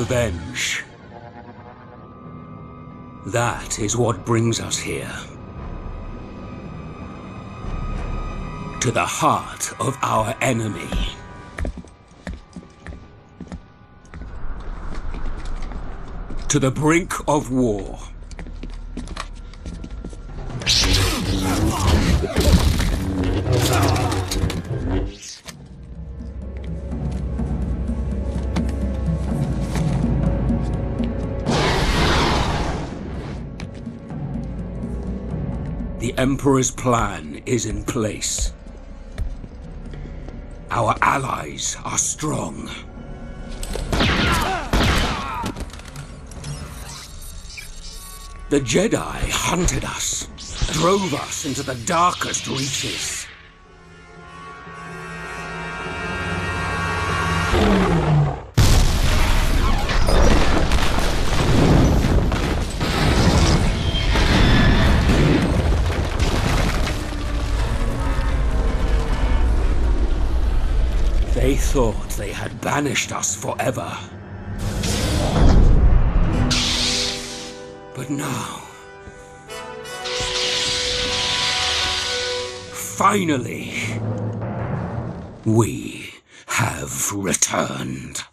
Revenge. That is what brings us here. To the heart of our enemy. To the brink of war. The Emperor's plan is in place. Our allies are strong. The Jedi hunted us, drove us into the darkest reaches. They thought they had banished us forever. But now... finally... we have returned.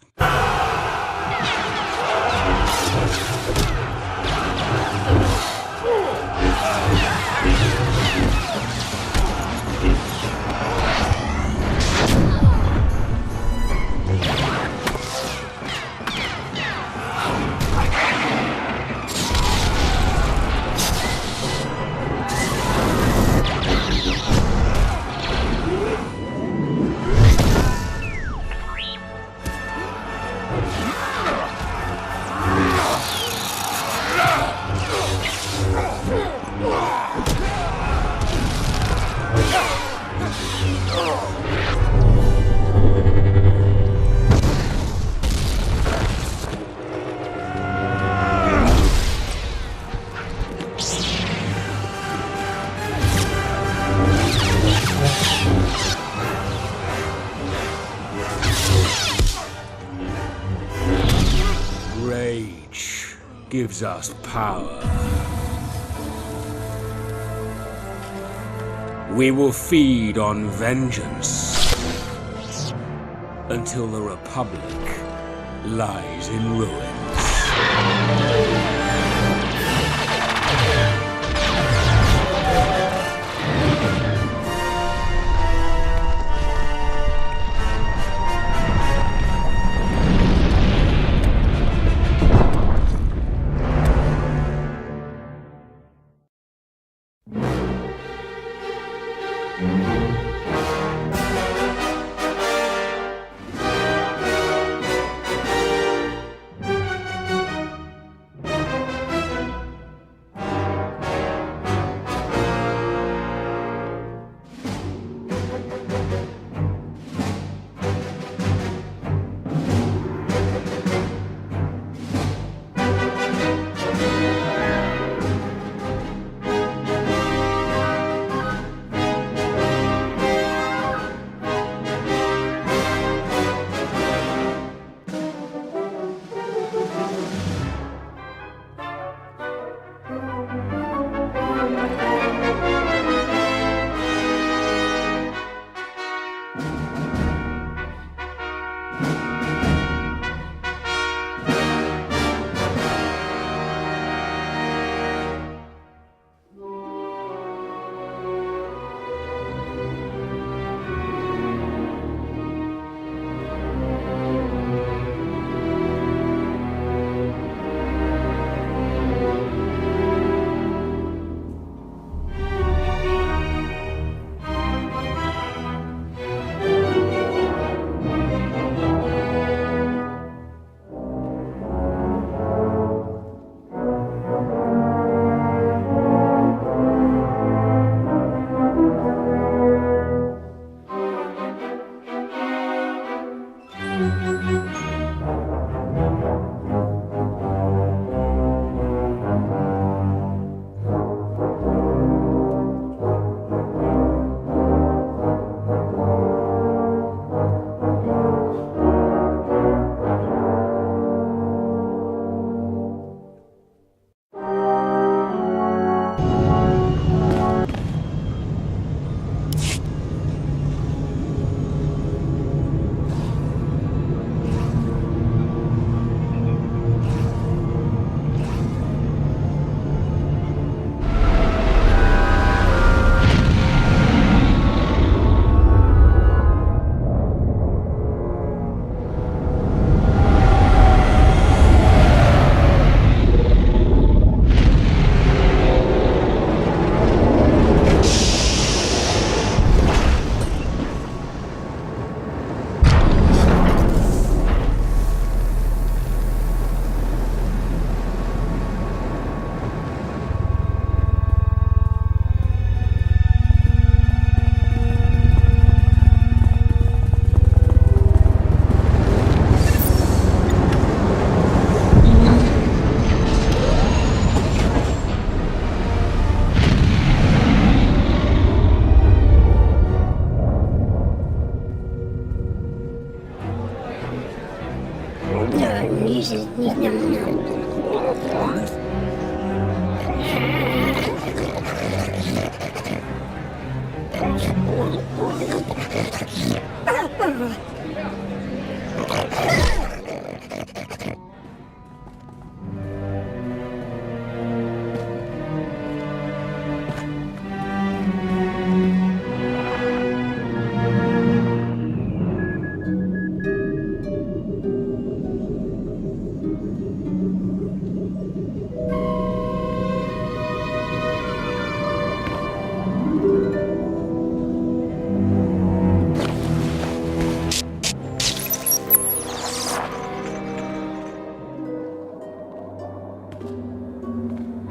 Rage gives us power. We will feed on vengeance until the Republic lies in ruins.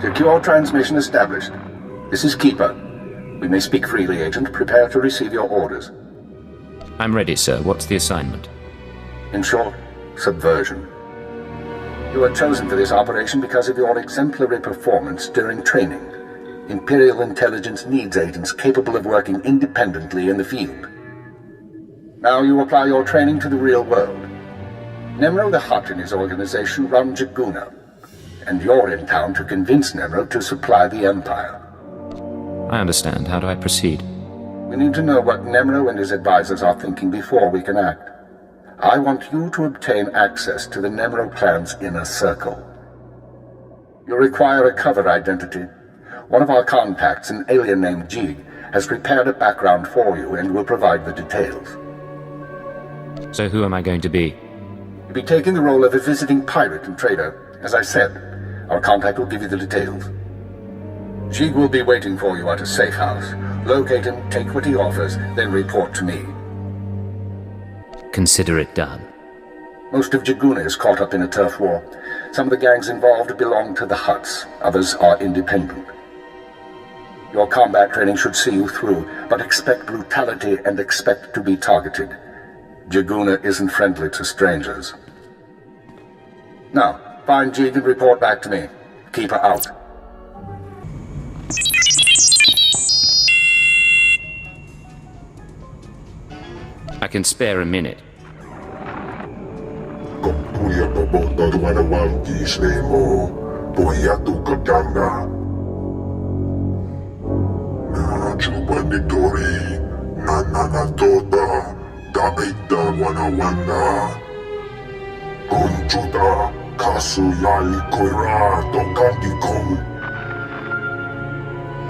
Secure transmission established. This is Keeper. We may speak freely, Agent. Prepare to receive your orders. I'm ready, sir. What's the assignment? In short, subversion. You were chosen for this operation because of your exemplary performance during training. Imperial intelligence needs agents capable of working independently in the field. Now you apply your training to the real world. Nemro the Hutt and his organization run Jaguna, and you're in town to convince Nemro to supply the Empire. I understand. How do I proceed? We need to know what Nemro and his advisors are thinking before we can act. I want you to obtain access to the Nemro clan's inner circle. You require a cover identity. One of our contacts, an alien named Jig, has prepared a background for you and will provide the details. So who am I going to be? You'll be taking the role of a visiting pirate and trader. As I said, our contact will give you the details. Jig will be waiting for you at a safe house. Locate him, take what he offers, then report to me. Consider it done. Most of Jaguna is caught up in a turf war. Some of the gangs involved belong to the Hutts. Others are independent. Your combat training should see you through, but expect brutality and expect to be targeted. Jaguna isn't friendly to strangers. Now, find Jig and report back to me. Keep her out. I can spare a minute.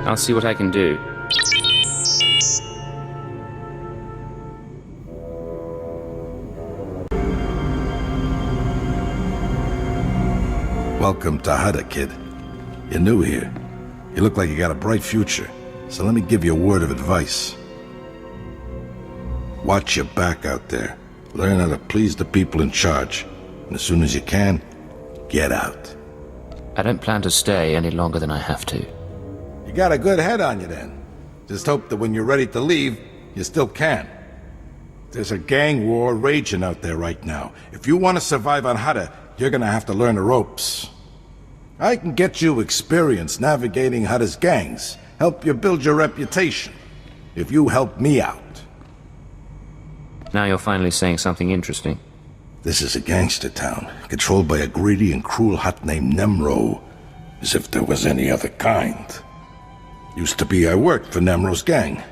I'll see what I can do. Welcome to Hutta, kid. You're new here. You look like you got a bright future, so let me give you a word of advice. Watch your back out there. Learn how to please the people in charge. And as soon as you can, get out. I don't plan to stay any longer than I have to. You got a good head on you then. Just hope that when you're ready to leave, you still can. There's a gang war raging out there right now. If you want to survive on Hutta, you're gonna have to learn the ropes. I can get you experience navigating Hutta's gangs, help you build your reputation, if you help me out. Now you're finally saying something interesting. This is a gangster town, controlled by a greedy and cruel Hutt named Nemro, as if there was any other kind. Used to be I worked for Nemro's gang.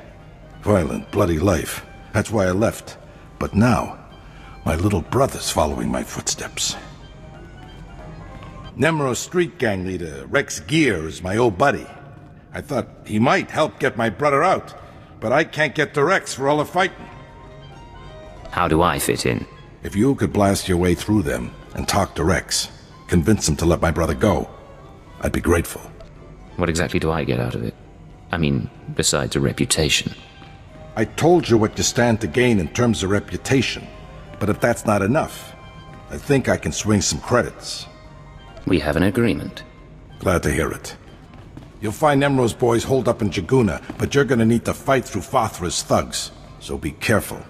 Violent, bloody life. That's why I left. But now, my little brother's following my footsteps. Nemro's street gang leader, Rex Gear, is my old buddy. I thought he might help get my brother out, but I can't get to Rex for all the fighting. How do I fit in? If you could blast your way through them and talk to Rex, convince him to let my brother go, I'd be grateful. What exactly do I get out of it? I mean, besides a reputation. I told you what you stand to gain in terms of reputation, but if that's not enough, I think I can swing some credits. We have an agreement. Glad to hear it. You'll find Nemro's boys holed up in Jaguna, but you're gonna need to fight through Fathra's thugs, so be careful.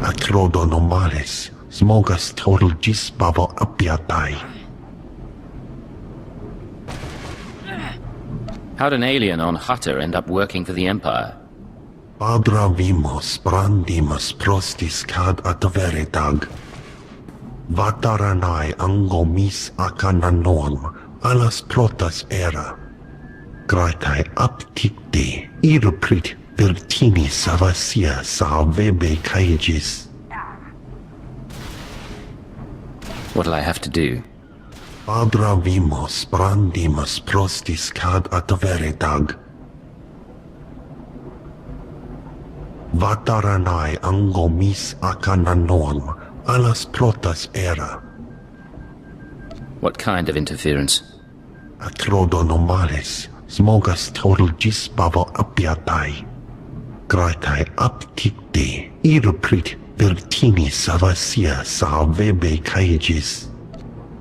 Atrodonomales, smogas total gisbavo apiatai. How'd an alien on Hutta end up working for the Empire? Padravimos brandimus prostis cad adveretag. Vataranai angomis akananorm alas protas era. Gratai apticte irprit virtini savasia salvebe caegis. What'll I have to do? Padravimos brandimus prostis cad adveretag. Vataranai angomis akananorm alas protas era. What kind of interference? Acrodonomales smogas total gisbavo apiatai. Gratai apticte irprit virtini savasia salvebe caegis.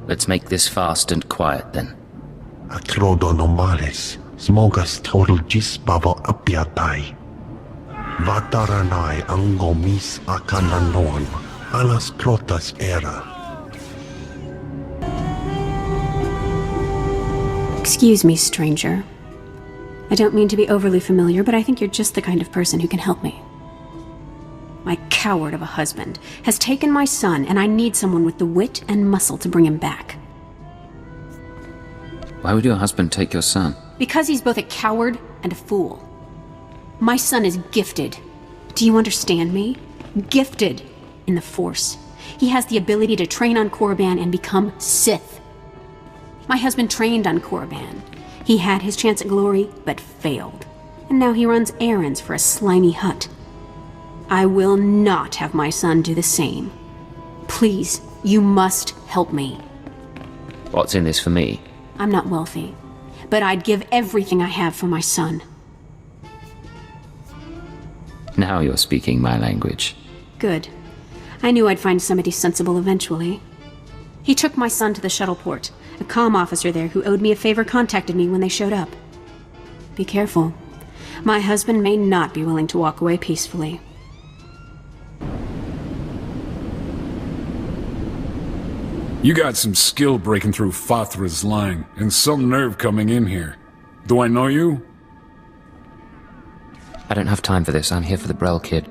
Let's make this fast and quiet then. Acrodonomales smogas total gisbavo apiatai. Vataranai angomis akananorm alas protas era. Excuse me, stranger. I don't mean to be overly familiar, but I think you're just the kind of person who can help me. My coward of a husband has taken my son, and I need someone with the wit and muscle to bring him back. Why would your husband take your son? Because he's both a coward and a fool. My son is gifted. Do you understand me? Gifted in the Force. He has the ability to train on Korriban and become Sith. My husband trained on Korriban. He had his chance at glory, but failed. And now he runs errands for a slimy Hutt. I will not have my son do the same. Please, you must help me. What's in this for me? I'm not wealthy, but I'd give everything I have for my son. Now you're speaking my language. Good. I knew I'd find somebody sensible eventually. He took my son to the shuttle port. A comm officer there who owed me a favor contacted me when they showed up. Be careful. My husband may not be willing to walk away peacefully. You got some skill breaking through Fathra's line, and some nerve coming in here. Do I know you? I don't have time for this. I'm here for the Brel kid.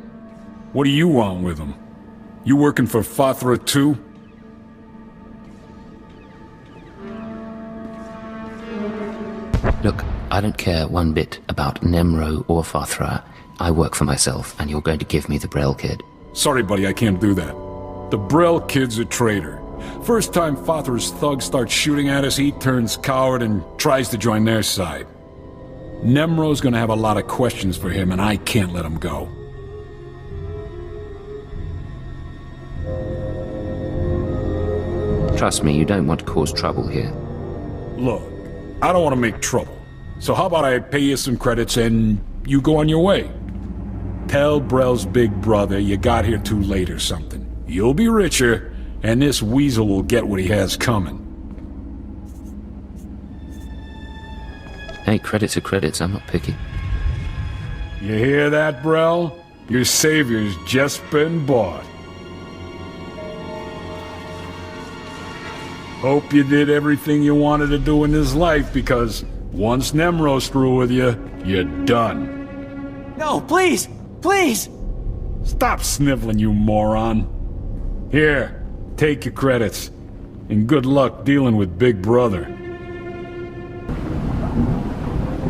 What do you want with him? You working for Fathra too? Look, I don't care one bit about Nemro or Fathra. I work for myself, and you're going to give me the Brel kid. Sorry, buddy, I can't do that. The Brel kid's a traitor. First time Fathra's thugs start shooting at us, he turns coward and tries to join their side. Nemro's gonna have a lot of questions for him, and I can't let him go. Trust me, you don't want to cause trouble here. Look, I don't want to make trouble. So how about I pay you some credits and you go on your way? Tell Brel's big brother you got here too late or something. You'll be richer, and this weasel will get what he has coming. Hey, credits are credits. I'm not picky. You hear that, Brel? Your savior's just been bought. Hope you did everything you wanted to do in this life, because once Nemro's through with you, you're done. No, please! Please! Stop sniveling, you moron. Here, take your credits. And good luck dealing with Big Brother.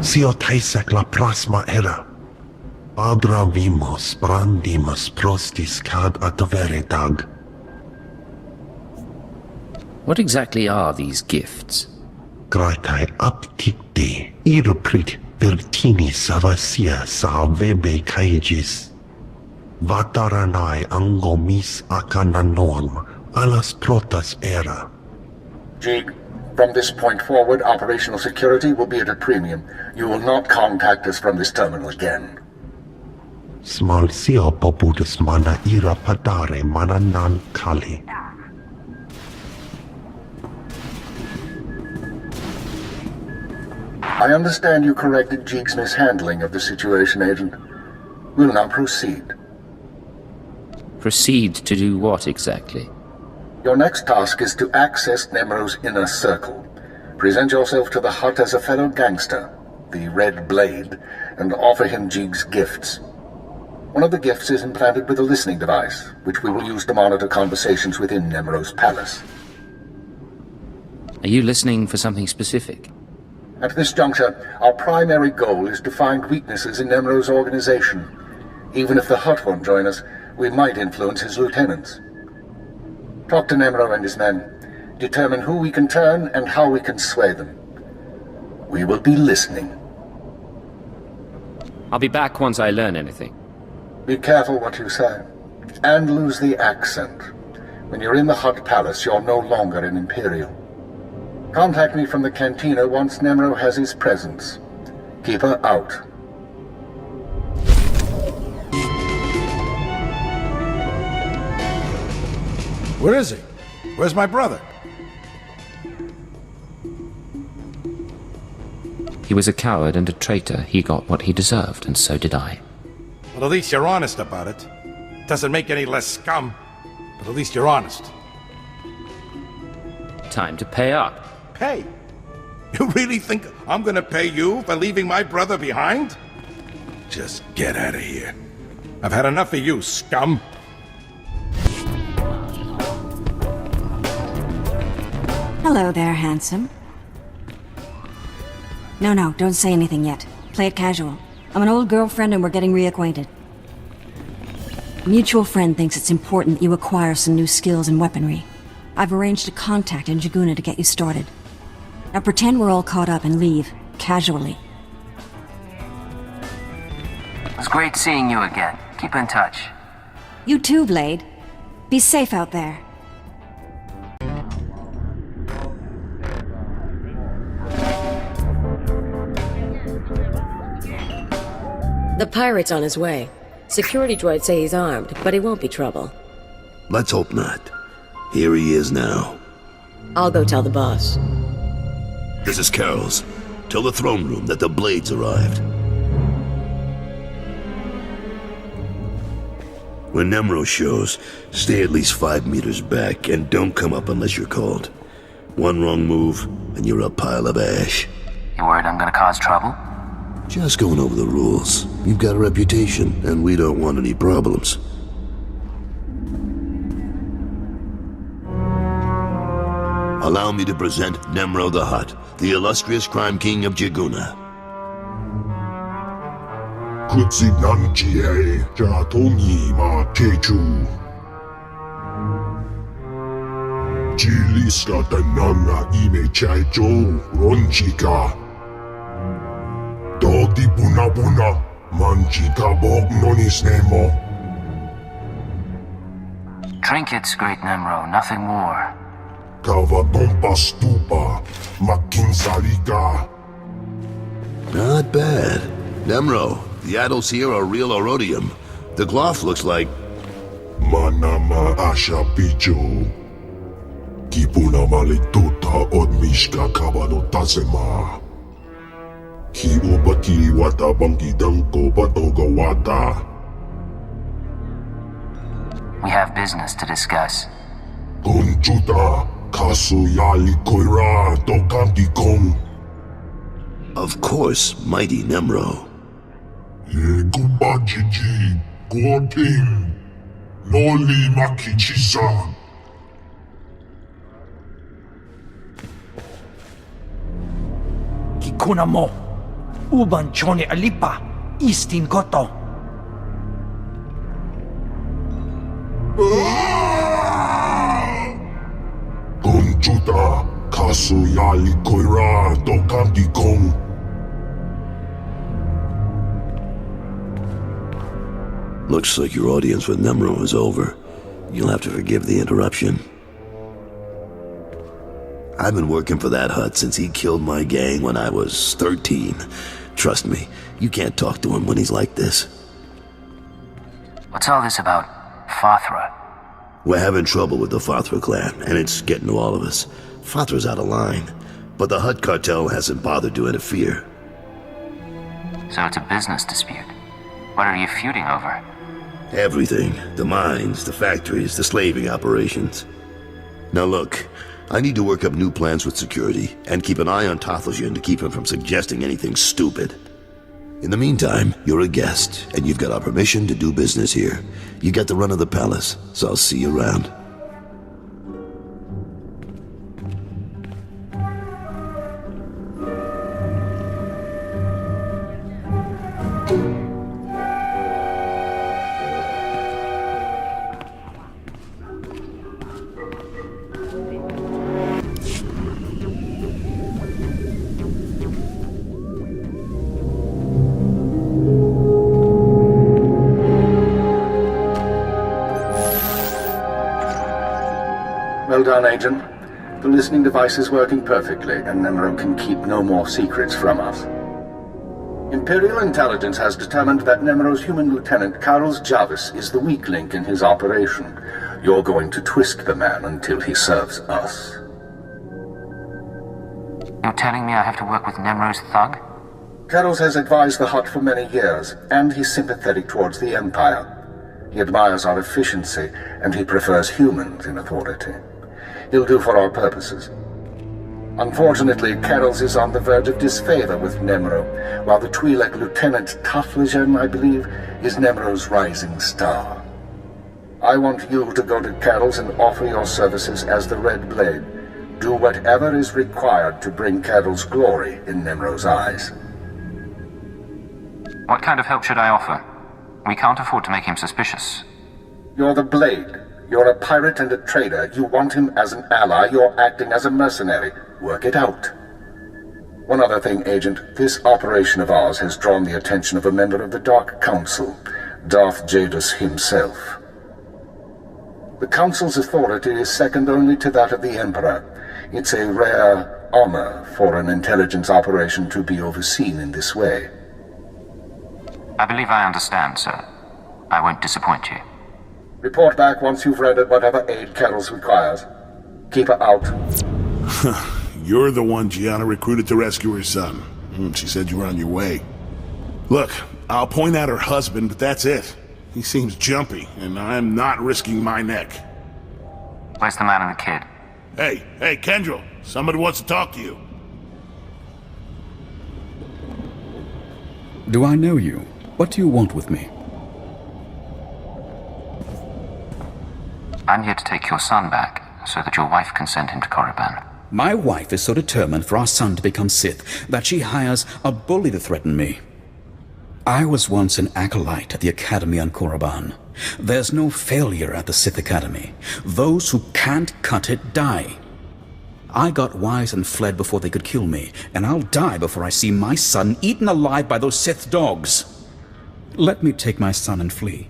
Sio taisek la plasma era. Padravimos brandimus prostis cad adveretag. What exactly are these gifts? Gratai apticte irprit virtini savasia salvebe caegis. Vataranai angomis akananorm alas protas era. Jig, from this point forward, operational security will be at a premium. You will not contact us from this terminal again. Smal sio popudus mana ira padare mananan kali. I understand you corrected Jig's mishandling of the situation, Agent. We'll now proceed. Proceed to do what exactly? Your next task is to access Nemro's inner circle. Present yourself to the Hutta as a fellow gangster, the Red Blade, and offer him Jig's gifts. One of the gifts is implanted with a listening device, which we will use to monitor conversations within Nemro's palace. Are you listening for something specific? At this juncture, our primary goal is to find weaknesses in Nemro's organization. Even if the Hutt won't join us, we might influence his lieutenants. Talk to Nemro and his men. Determine who we can turn and how we can sway them. We will be listening. I'll be back once I learn anything. Be careful what you say. And lose the accent. When you're in the Hutt Palace, you're no longer an Imperial. Contact me from the cantina once Nemro has his presence. Keep her out. Where is he? Where's my brother? He was a coward and a traitor. He got what he deserved, and so did I. Well, at least you're honest about it. Doesn't make any less scum, but at least you're honest. Time to pay up. Pay? You really think I'm gonna pay you for leaving my brother behind? Just get out of here. I've had enough of you, scum. Hello there, handsome. No, don't say anything yet. Play it casual. I'm an old girlfriend and we're getting reacquainted. A mutual friend thinks it's important that you acquire some new skills and weaponry. I've arranged a contact in Jaguna to get you started. Now pretend we're all caught up and leave, casually. It's great seeing you again. Keep in touch. You too, Blade. Be safe out there. The pirate's on his way. Security droids say he's armed, but he won't be trouble. Let's hope not. Here he is now. I'll go tell the boss. This is Carol's. Tell the throne room that the Blades arrived. When Nemro shows, stay at least 5 meters back and don't come up unless you're called. One wrong move, and you're a pile of ash. You worried I'm gonna cause trouble? Just going over the rules. You've got a reputation, and we don't want any problems. Allow me to present Nemro the Hutt, the illustrious crime king of Jaguna. Dodi buna buna, manchika bog nonis nemo. Trinkets, great Nemro, nothing more. Kava dompa stupa, makin saliga. Not bad. Nemro, the idols here are real Orodium. The cloth looks like... Manama asha picho. Kipuna malituta od mishka kabado tasema. Ki ubaki wata bangi danko batoga wata. We have business to discuss. Gunchuta kasu yali koira dokanti kong. Of course, mighty Nemro. Gubajiji, Gorping, Noli Makichisa. Kikuna mo, uban choni alipa, istin goto. Gunchuta, kasu yali koira dokanti kong. Looks like your audience with Nemro is over. You'll have to forgive the interruption. I've been working for that Hutt since he killed my gang when I was 13. Trust me, you can't talk to him when he's like this. What's all this about Fathra? We're having trouble with the Fathra clan, and it's getting to all of us. Fathra's out of line, but the Hutt cartel hasn't bothered to interfere. So it's a business dispute. What are you feuding over? Everything. The mines, the factories, the slaving operations. Now look, I need to work up new plans with security, and keep an eye on Tathlosian to keep him from suggesting anything stupid. In the meantime, you're a guest, and you've got our permission to do business here. You got the run of the palace, so I'll see you around. Well done, Agent. The listening device is working perfectly, and Nemro can keep no more secrets from us. Imperial Intelligence has determined that Nemro's human lieutenant, Carlos Jarvis, is the weak link in his operation. You're going to twist the man until he serves us. You're telling me I have to work with Nemro's thug? Carlos has advised the Hutt for many years, and he's sympathetic towards the Empire. He admires our efficiency, and he prefers humans in authority. He'll do for our purposes. Unfortunately, Carroll's is on the verge of disfavor with Nemro, while the Twi'lek Lieutenant Taflagen, I believe, is Nemro's rising star. I want you to go to Carroll's and offer your services as the Red Blade. Do whatever is required to bring Carroll's glory in Nemro's eyes. What kind of help should I offer? We can't afford to make him suspicious. You're the Blade. You're a pirate and a trader. You want him as an ally. You're acting as a mercenary. Work it out. One other thing, Agent. This operation of ours has drawn the attention of a member of the Dark Council, Darth Jadus himself. The Council's authority is second only to that of the Emperor. It's a rare honor for an intelligence operation to be overseen in this way. I believe I understand, sir. I won't disappoint you. Report back once you've rendered whatever aid Carroll's requires. Keep her out. You're the one Gianna recruited to rescue her son. She said you were on your way. Look, I'll point out her husband, but that's it. He seems jumpy, and I'm not risking my neck. Where's the man and the kid? Hey, Kendrell. Somebody wants to talk to you. Do I know you? What do you want with me? I'm here to take your son back, so that your wife can send him to Korriban. My wife is so determined for our son to become Sith that she hires a bully to threaten me. I was once an acolyte at the Academy on Korriban. There's no failure at the Sith Academy. Those who can't cut it die. I got wise and fled before they could kill me, and I'll die before I see my son eaten alive by those Sith dogs. Let me take my son and flee.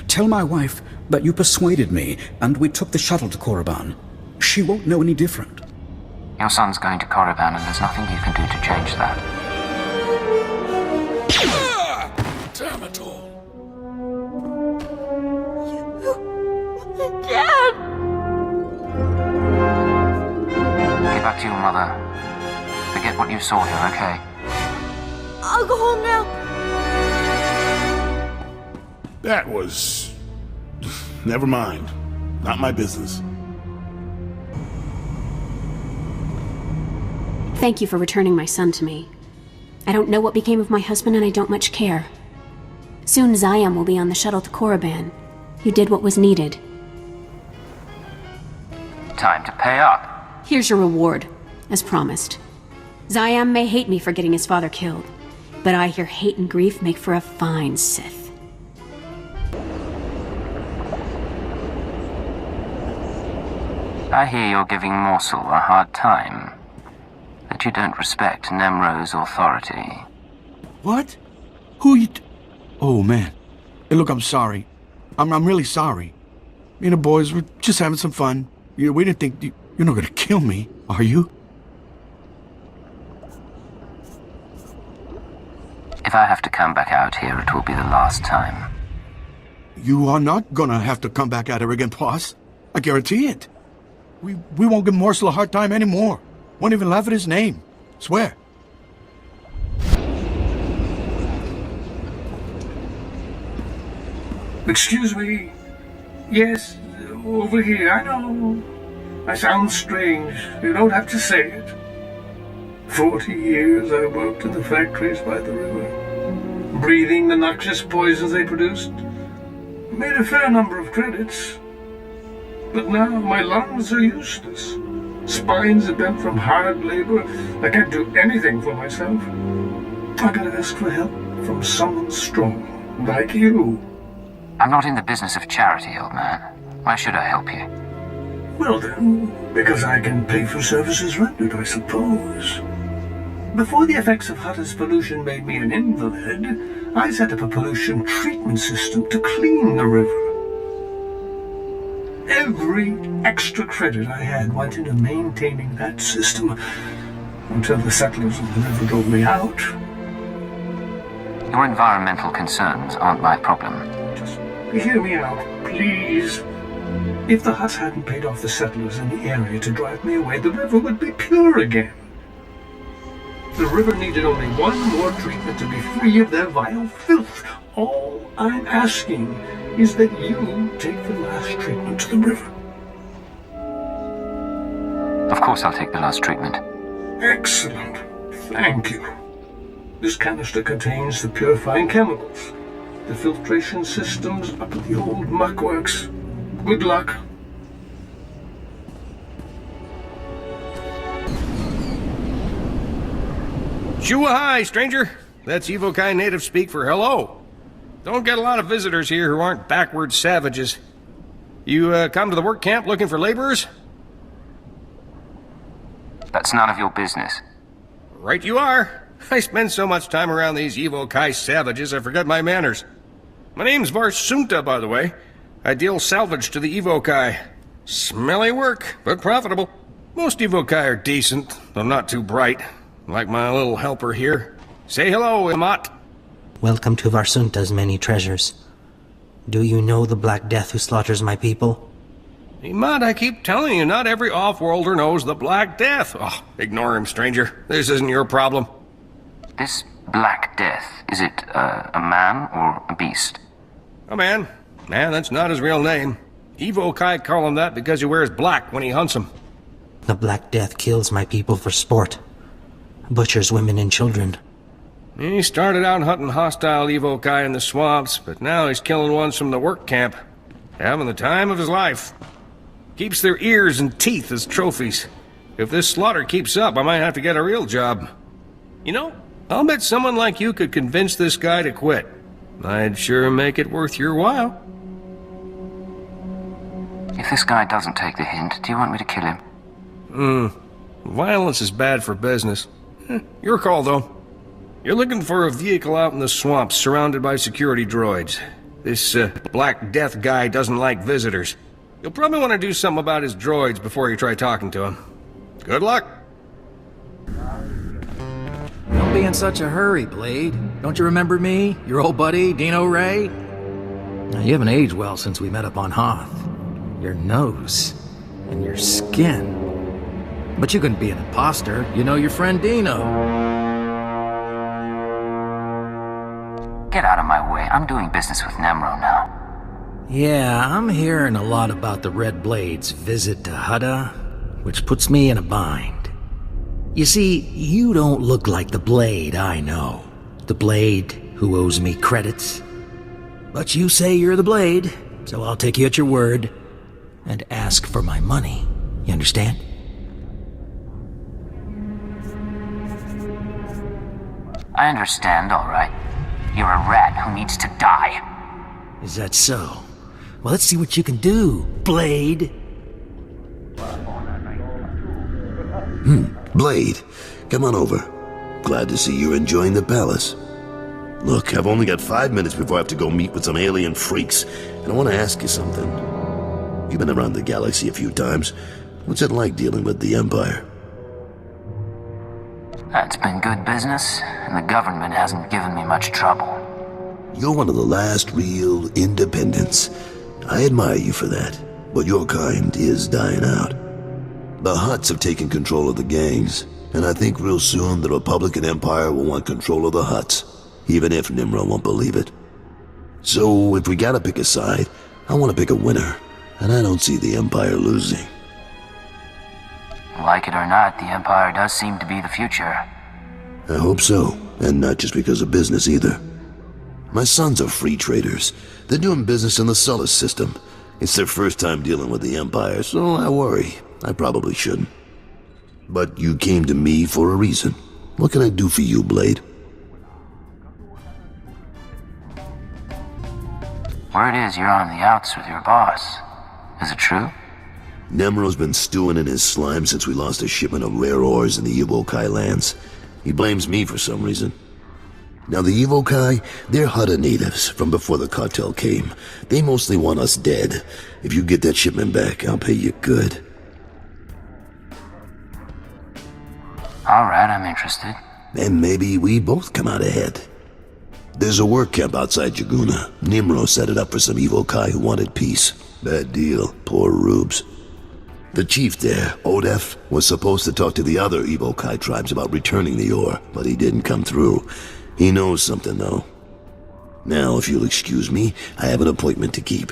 Tell my wife that you persuaded me, and we took the shuttle to Korriban. She won't know any different. Your son's going to Korriban, and there's nothing you can do to change that. Damn it all. Dad! Get back to your mother. Forget what you saw here, okay? I'll go home now. That was... Never mind. Not my business. Thank you for returning my son to me. I don't know what became of my husband, and I don't much care. Soon Zayam will be on the shuttle to Korriban. You did what was needed. Time to pay up. Here's your reward, as promised. Zayam may hate me for getting his father killed, but I hear hate and grief make for a fine Sith. I hear you're giving Morsel a hard time. That you don't respect Nemro's authority. What? Who you... Oh, man. Hey, look, I'm sorry. I'm really sorry. Me and the boys were just having some fun. We didn't think... You're not gonna kill me, are you? If I have to come back out here, it will be the last time. You are not gonna have to come back at her again, boss. I guarantee it. We won't give Morsel a hard time anymore. Won't even laugh at his name. Swear. Excuse me. Yes, over here. I know. I sound strange. You don't have to say it. 40 years I worked in the factories by the river. breathing the noxious poisons they produced. Made a fair number of credits. But now my lungs are useless. Spines are bent from hard labor. I can't do anything for myself. I gotta ask for help from someone strong, like you. I'm not in the business of charity, old man. Why should I help you? Well then, because I can pay for services rendered, I suppose. Before the effects of Hutta's pollution made me an invalid, I set up a pollution treatment system to clean the river. Every extra credit I had went into maintaining that system until the settlers of the river drove me out. Your environmental concerns aren't my problem. Just hear me out, please. If the Hutts hadn't paid off the settlers in the area to drive me away, the river would be pure again. The river needed only one more treatment to be free of their vile filth. All I'm asking is that you take the last treatment to the river. Of course I'll take the last treatment. Excellent. Thank you. This canister contains the purifying chemicals. The filtration system's up at the old muckworks. Good luck. Shoo-a-hi, stranger. That's Evokai native speak for hello. Don't get a lot of visitors here who aren't backward savages. You come to the work camp looking for laborers? That's none of your business. Right you are. I spend so much time around these Evokai savages I forget my manners. My name's Varsunta, by the way. I deal salvage to the Evokai. Smelly work, but profitable. Most Evokai are decent, though not too bright. Like my little helper here. Say hello, Imat. Welcome to Varsunta's many treasures. Do you know the Black Death who slaughters my people? Imat, I keep telling you, not every off-worlder knows the Black Death. Oh, ignore him, stranger. This isn't your problem. This Black Death, is it a man or a beast? A man. Man, that's not his real name. Evokai call him that because he wears black when he hunts them. The Black Death kills my people for sport. Butchers women and children. He started out hunting hostile Evokai in the swamps, but now he's killing ones from the work camp. Having the time of his life. Keeps their ears and teeth as trophies. If this slaughter keeps up, I might have to get a real job. You know, I'll bet someone like you could convince this guy to quit. I'd sure make it worth your while. If this guy doesn't take the hint, do you want me to kill him? Violence is bad for business. Your call, though. You're looking for a vehicle out in the swamps surrounded by security droids. This Black Death guy doesn't like visitors. You'll probably want to do something about his droids before you try talking to him. Good luck. Don't be in such a hurry, Blade. Don't you remember me? Your old buddy, Dino Ray? Now, you haven't aged well since we met up on Hoth. Your nose and your skin. But you couldn't be an imposter. You know your friend Dino. Get out of my way. I'm doing business with Nemro now. Yeah, I'm hearing a lot about the Red Blade's visit to Hutta, which puts me in a bind. You see, you don't look like the Blade I know. The Blade who owes me credits. But you say you're the Blade, so I'll take you at your word and ask for my money. You understand? I understand, all right. You're a rat who needs to die. Is that so? Well, let's see what you can do, Blade. Blade, come on over. Glad to see you're enjoying the palace. Look, I've only got 5 minutes before I have to go meet with some alien freaks, and I want to ask you something. You've been around the galaxy a few times. What's it like dealing with the Empire? That's been good business, and the government hasn't given me much trouble. You're one of the last real independents. I admire you for that, but your kind is dying out. The Hutts have taken control of the gangs, and I think real soon the Republican Empire will want control of the Hutts, even if Nimrod won't believe it. So, if we gotta pick a side, I want to pick a winner, and I don't see the Empire losing. Like it or not, the Empire does seem to be the future. I hope so, and not just because of business either. My sons are free traders. They're doing business in the Sullus system. It's their first time dealing with the Empire, so I worry. I probably shouldn't. But you came to me for a reason. What can I do for you, Blade? Word is you're on the outs with your boss. Is it true? Nemro's been stewing in his slime since we lost a shipment of rare ores in the Evokai lands. He blames me for some reason. Now the Evokai, they're Hutta natives from before the cartel came. They mostly want us dead. If you get that shipment back, I'll pay you good. Alright, I'm interested. And maybe we both come out ahead. There's a work camp outside Jaguna. Nimro set it up for some Evokai who wanted peace. Bad deal. Poor rubes. The chief there, Odef, was supposed to talk to the other Evokai tribes about returning the ore, but he didn't come through. He knows something, though. Now, if you'll excuse me, I have an appointment to keep.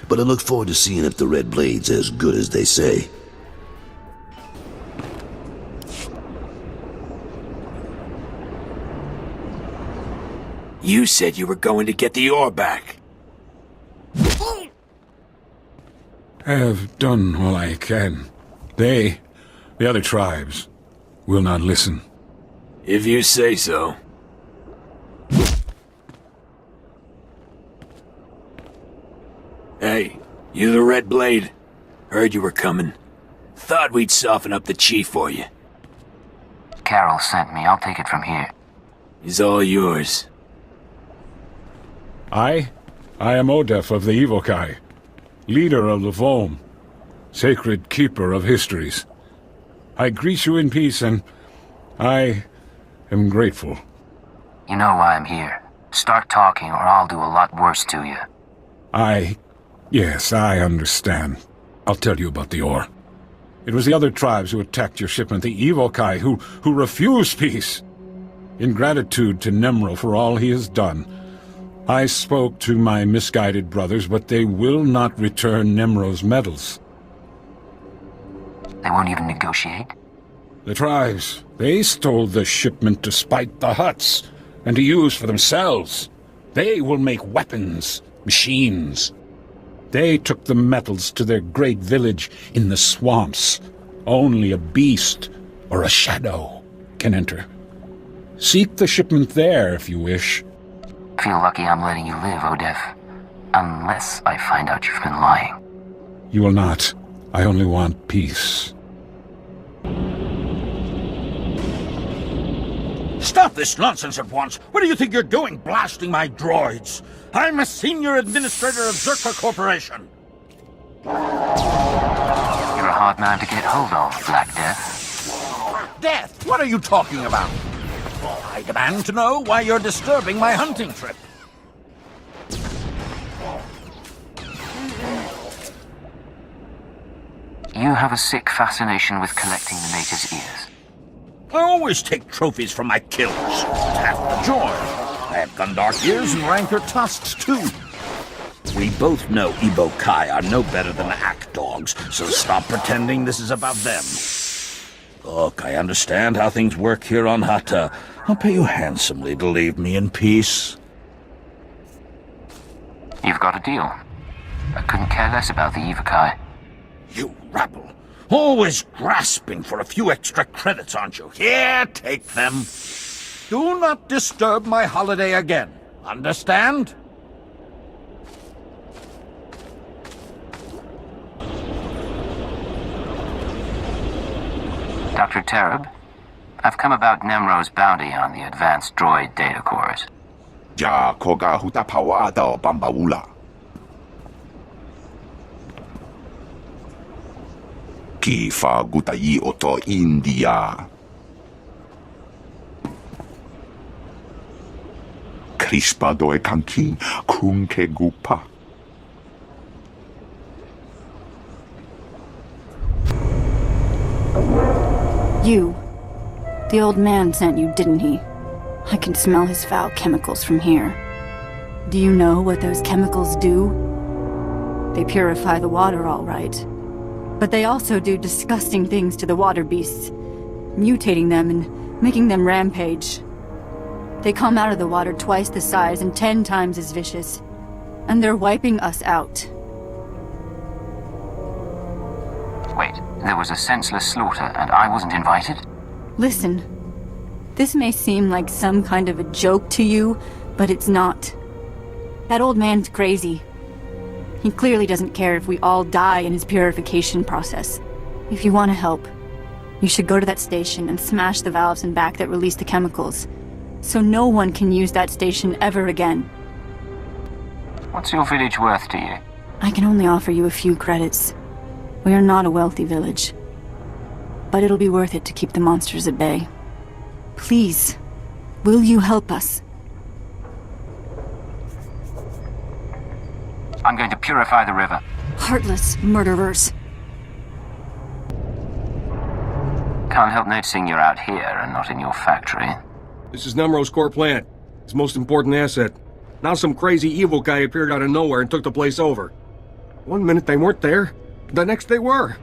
But I look forward to seeing if the Red Blade's as good as they say. You said you were going to get the ore back. I have done all I can. They, the other tribes, will not listen. If you say so. Hey, you the Red Blade? Heard you were coming. Thought we'd soften up the chief for you. Carol sent me. I'll take it from here. He's all yours. I am Odef of the Evokai, leader of the Vom, sacred keeper of histories. I greet you in peace, and I am grateful. You know why I'm here. Start talking, or I'll do a lot worse to you. Yes, I understand. I'll tell you about the ore. It was the other tribes who attacked your shipment, the Evokai, who refused peace. In gratitude to Nemro for all he has done, I spoke to my misguided brothers, but they will not return Nemro's medals. They won't even negotiate? The tribes, they stole the shipment to spite the Hutts, and to use for themselves. They will make weapons, machines. They took the metals to their great village in the swamps. Only a beast or a shadow can enter. Seek the shipment there if you wish. Feel lucky I'm letting you live, Odef. Unless I find out you've been lying. You will not. I only want peace. Stop this nonsense at once! What do you think you're doing, blasting my droids? I'm a senior administrator of Zerka Corporation. You're a hard man to get hold of, Black Death. Death? What are you talking about? I demand to know why you're disturbing my hunting trip. You have a sick fascination with collecting the natives' ears. I always take trophies from my kills. It's half the joy. I have Gundark ears and rancor tusks, too. We both know Evokai are no better than act dogs, so stop pretending this is about them. Look, I understand how things work here on Hutta. I'll pay you handsomely to leave me in peace. You've got a deal. I couldn't care less about the Evokai. You rabble. Always grasping for a few extra credits, aren't you? Here, take them. Do not disturb my holiday again. Understand? Dr. Tereb, I've come about Nemro's bounty on the advanced droid data cores. Ja koga Hutta pawada bambaula. Kifa gutai oto India. Crispa doe kankin kunke gupa. You. The old man sent you, didn't he? I can smell his foul chemicals from here. Do you know what those chemicals do? They purify the water, all right. But they also do disgusting things to the water beasts, mutating them and making them rampage. They come out of the water twice the size and 10 times as vicious. And they're wiping us out. Wait, there was a senseless slaughter and I wasn't invited? Listen, this may seem like some kind of a joke to you, but it's not. That old man's crazy. He clearly doesn't care if we all die in his purification process. If you want to help, you should go to that station and smash the valves in back that release the chemicals, so no one can use that station ever again. What's your village worth to you? I can only offer you a few credits. We are not a wealthy village. But it'll be worth it to keep the monsters at bay. Please, will you help us? I'm going to purify the river. Heartless murderers. Can't help noticing you're out here and not in your factory. This is Nemro's core plant. Its most important asset. Now some crazy evil guy appeared out of nowhere and took the place over. One minute they weren't there, the next they were.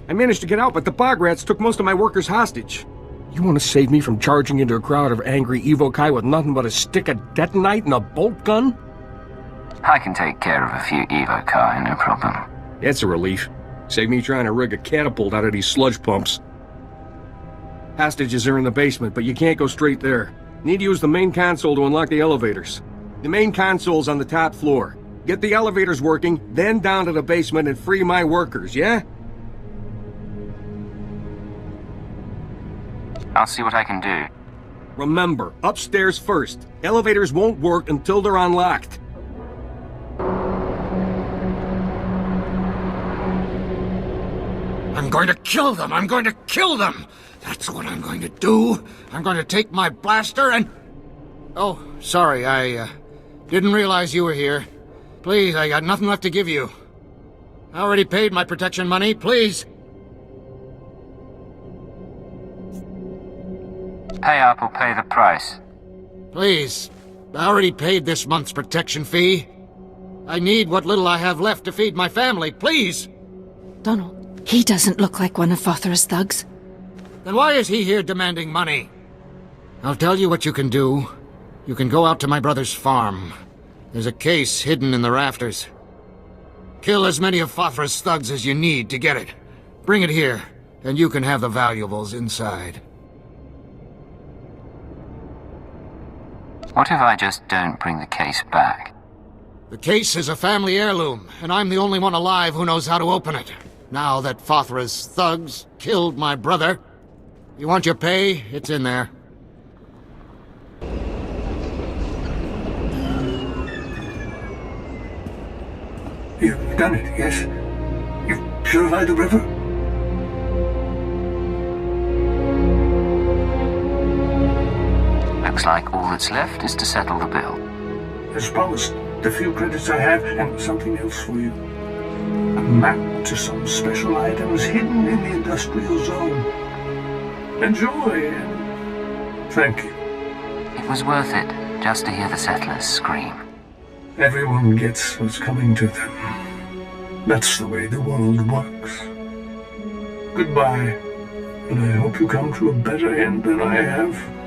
I managed to get out, but the bog rats took most of my workers hostage. You want to save me from charging into a crowd of angry evokai with nothing but a stick of detonite and a bolt gun? I can take care of a few evokai, no problem. It's a relief. Save me trying to rig a catapult out of these sludge pumps. Hostages are in the basement, but you can't go straight there. Need to use the main console to unlock the elevators. The main console's on the top floor. Get the elevators working, then down to the basement and free my workers, yeah? I'll see what I can do. Remember, upstairs first. Elevators won't work until they're unlocked. I'm going to kill them! I'm going to kill them! That's what I'm going to do. I'm going to take my blaster and... Oh, sorry, I didn't realize you were here. Please, I got nothing left to give you. I already paid my protection money, please. Pay up or pay the price. Please. I already paid this month's protection fee. I need what little I have left to feed my family, please. Donald, he doesn't look like one of Fothra's thugs. Then why is he here demanding money? I'll tell you what you can do. You can go out to my brother's farm. There's a case hidden in the rafters. Kill as many of Fothra's thugs as you need to get it. Bring it here, and you can have the valuables inside. What if I just don't bring the case back? The case is a family heirloom, and I'm the only one alive who knows how to open it. Now that Fothra's thugs killed my brother. You want your pay? It's in there. You've done it, yes? You've purified the river? Looks like all that's left is to settle the bill. As promised, the few credits I have, and something else for you. A map to some special items hidden in the industrial zone. Enjoy, and thank you. It was worth it, just to hear the settlers scream. Everyone gets what's coming to them. That's the way the world works. Goodbye, and I hope you come to a better end than I have.